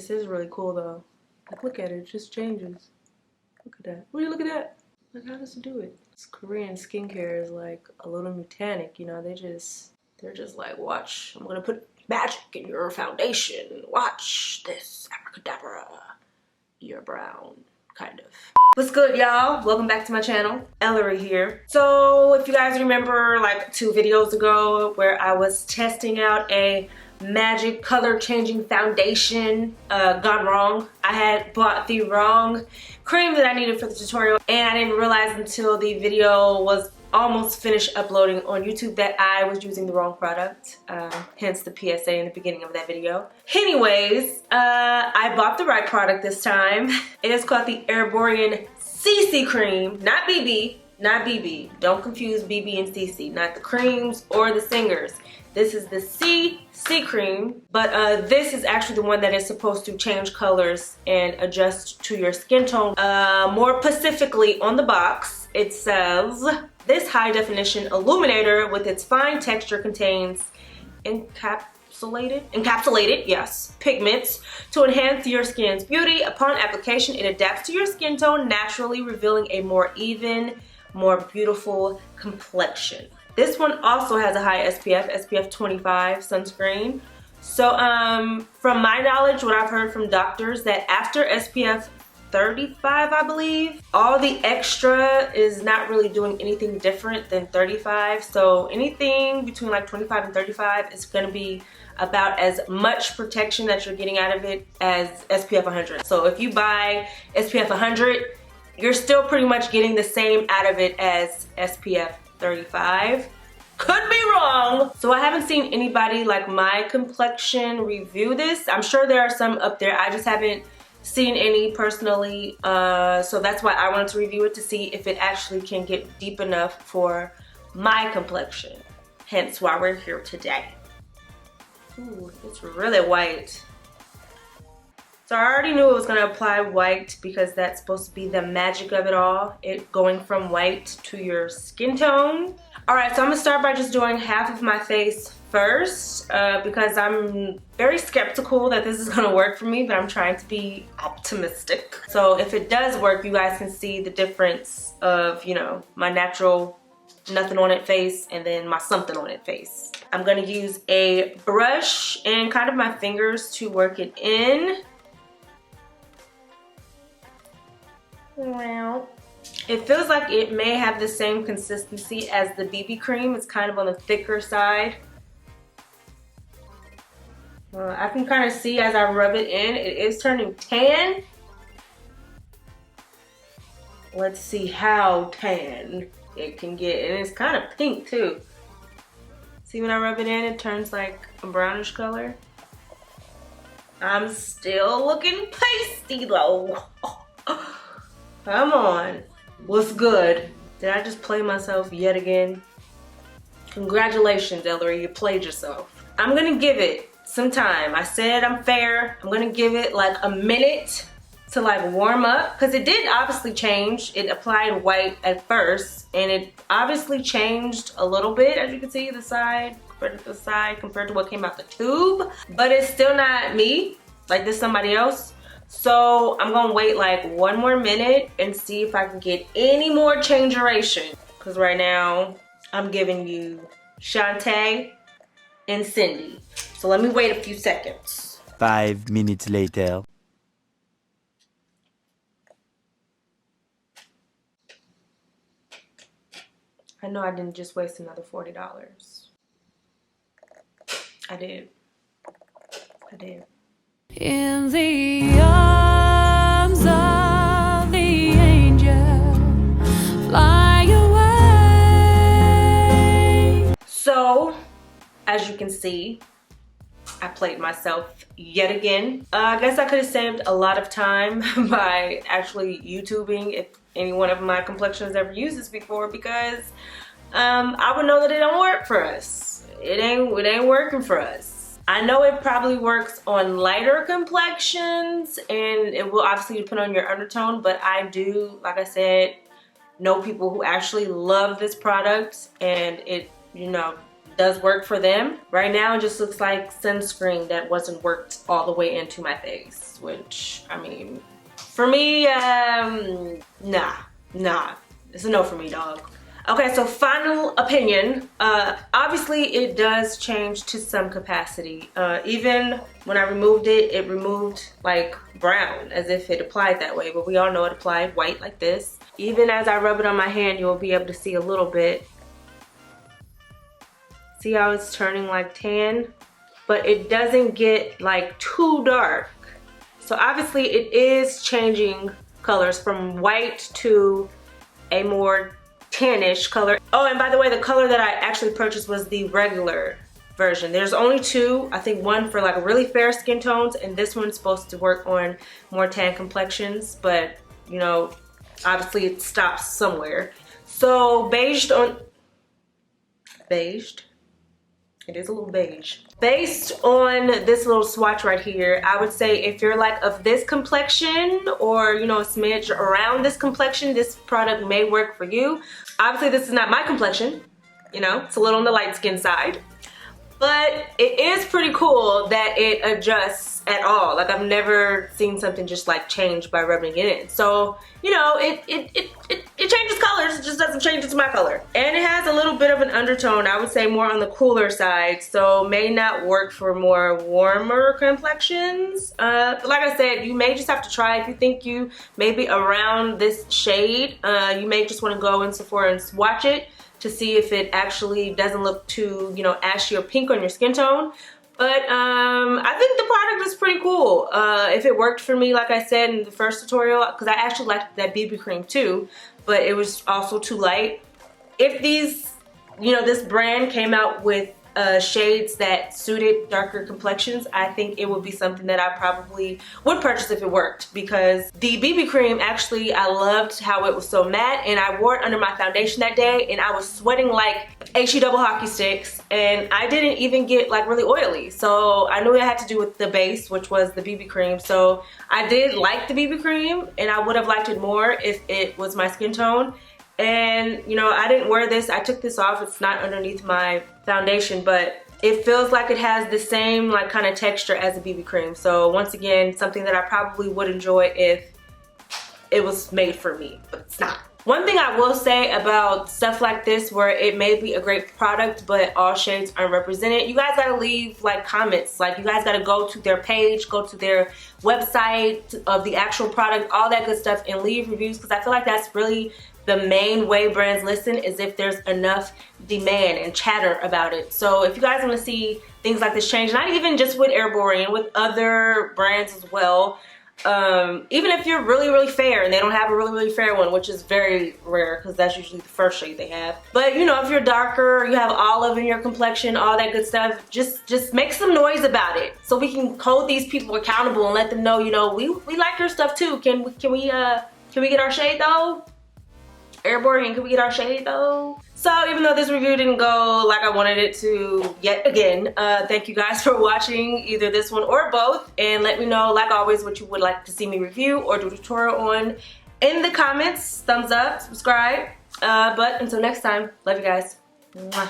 This is really cool though. Like, look at it, it just changes. Look at that. Will you look at that? Like, how does it do it? This Korean skincare is like a little mutanic, you know, they're just like, watch, I'm gonna put magic in your foundation. Watch this, abracadabra. You're brown, kind of. What's good, y'all? Welcome back to my channel. Ellarie here. So if you guys remember like 2 videos ago where I was testing out a magic color changing foundation gone wrong. I had bought the wrong cream that I needed for the tutorial, and I didn't realize until the video was almost finished uploading on YouTube that I was using the wrong product, hence the PSA in the beginning of that video. Anyways, I bought the right product this time. It is called the Erborian CC Cream, not BB, not BB. Don't confuse BB and CC, not the creams or the singers. This is the CC Cream, but this is actually the one that is supposed to change colors and adjust to your skin tone. More specifically on the box, it says, this high definition illuminator with its fine texture contains encapsulated, yes, pigments to enhance your skin's beauty. Upon application, it adapts to your skin tone, naturally revealing a more even, more beautiful complexion. This one also has a high SPF 25 sunscreen. So from my knowledge, what I've heard from doctors, that after SPF 35, I believe, all the extra is not really doing anything different than 35. So anything between like 25 and 35 is going to be about as much protection that you're getting out of it as SPF 100. So if you buy SPF 100, you're still pretty much getting the same out of it as SPF 35. Could be wrong. So I haven't seen anybody like my complexion review this. I'm sure there are some up there. I just haven't seen any personally. So that's why I wanted to review it, to see if it actually can get deep enough for my complexion. Hence why we're here today. Ooh, it's really white. So I already knew it was gonna apply white because that's supposed to be the magic of it all. It going from white to your skin tone. All right, so I'm gonna start by just doing half of my face first because I'm very skeptical that this is gonna work for me, but I'm trying to be optimistic. So if it does work, you guys can see the difference of, you know, my natural nothing on it face and then my something on it face. I'm gonna use a brush and kind of my fingers to work it in. Well, it feels like it may have the same consistency as the BB cream. It's kind of on the thicker side. I can kind of see as I rub it in, it is turning tan. Let's see how tan it can get. And it's kind of pink too. See, when I rub it in, it turns like a brownish color. I'm still looking pasty though. Come on. What's good? Did I just play myself yet again? Congratulations, Ellarie, you played yourself. I'm gonna give it some time. I said I'm fair. I'm gonna give it like a minute to like warm up, because it did obviously change. It applied white at first and it obviously changed a little bit, as you can see, the side compared to what came out the tube, but it's still not me. Like, this somebody else. So I'm gonna wait like 1 more minute and see if I can get any more changeration. Because right now I'm giving you Shantae and Cindy. So let me wait a few seconds. 5 minutes later. I know I didn't just waste another $40. I did. In the arms of the angel, fly away. So, as you can see, I played myself yet again. I guess I could have saved a lot of time by actually YouTubing if any one of my complexions ever used this before, because I would know that it don't work for us. It ain't working for us. I know it probably works on lighter complexions and it will obviously depend on your undertone, but I do, like I said, know people who actually love this product and it, you know, does work for them. Right now it just looks like sunscreen that wasn't worked all the way into my face, which, I mean, for me, nah. It's a no for me, dog. Okay, so final opinion. Obviously it does change to some capacity. Even when I removed it, it removed like brown as if it applied that way, but we all know it applied white like this. Even as I rub it on my hand, you'll be able to see a little bit. See how it's turning like tan? But it doesn't get like too dark. So obviously it is changing colors from white to a more tannish color. Oh, and by the way, the color that I actually purchased was the regular version. There's only two. I think one for like really fair skin tones, and this one's supposed to work on more tan complexions, but you know, obviously it stops somewhere. So based on it is a little beige. Based on this little swatch right here, I would say if you're like of this complexion or, you know, a smidge around this complexion, this product may work for you. Obviously, this is not my complexion. You know, it's a little on the light skin side. But it is pretty cool that it adjusts at all. Like, I've never seen something just like change by rubbing it in. So, you know, it changes colors, it just doesn't change it to my color. And it has a little bit of an undertone, I would say more on the cooler side, so may not work for more warmer complexions. But like I said, you may just have to try. If you think you may be around this shade, you may just want to go in Sephora and swatch it to see if it actually doesn't look too, you know, ashy or pink on your skin tone. But I think the product is pretty cool. If it worked for me, like I said in the first tutorial, because I actually liked that BB cream too, but it was also too light. If these, you know, this brand came out with shades that suited darker complexions, I think it would be something that I probably would purchase if it worked, because the BB cream, actually, I loved how it was so matte, and I wore it under my foundation that day and I was sweating like HE double hockey sticks, and I didn't even get like really oily. So I knew it had to do with the base, which was the BB cream. So I did like the BB cream, and I would have liked it more if it was my skin tone. And you know, I didn't wear this. I took this off. It's not underneath my foundation, but it feels like it has the same like kind of texture as a BB cream. So once again, something that I probably would enjoy if it was made for me, but it's not. One thing I will say about stuff like this where it may be a great product but all shades aren't represented, you guys gotta leave like comments. Like, you guys gotta go to their page, go to their website of the actual product, all that good stuff, and leave reviews, because I feel like that's really the main way brands listen, is if there's enough demand and chatter about it. So if you guys want to see things like this change, not even just with Erborian, with other brands as well, even if you're really fair and they don't have a really fair one, which is very rare because that's usually the first shade they have, but you know, if you're darker, you have olive in your complexion, all that good stuff, just make some noise about it so we can hold these people accountable and let them know, you know, we like your stuff too. Can we get our shade though? Erborian, can we get our shade though? So even though this review didn't go like I wanted it to yet again, thank you guys for watching either this one or both, and let me know, like always, what you would like to see me review or do a tutorial on in the comments. Thumbs up, subscribe, but until next time, love you guys. Mwah.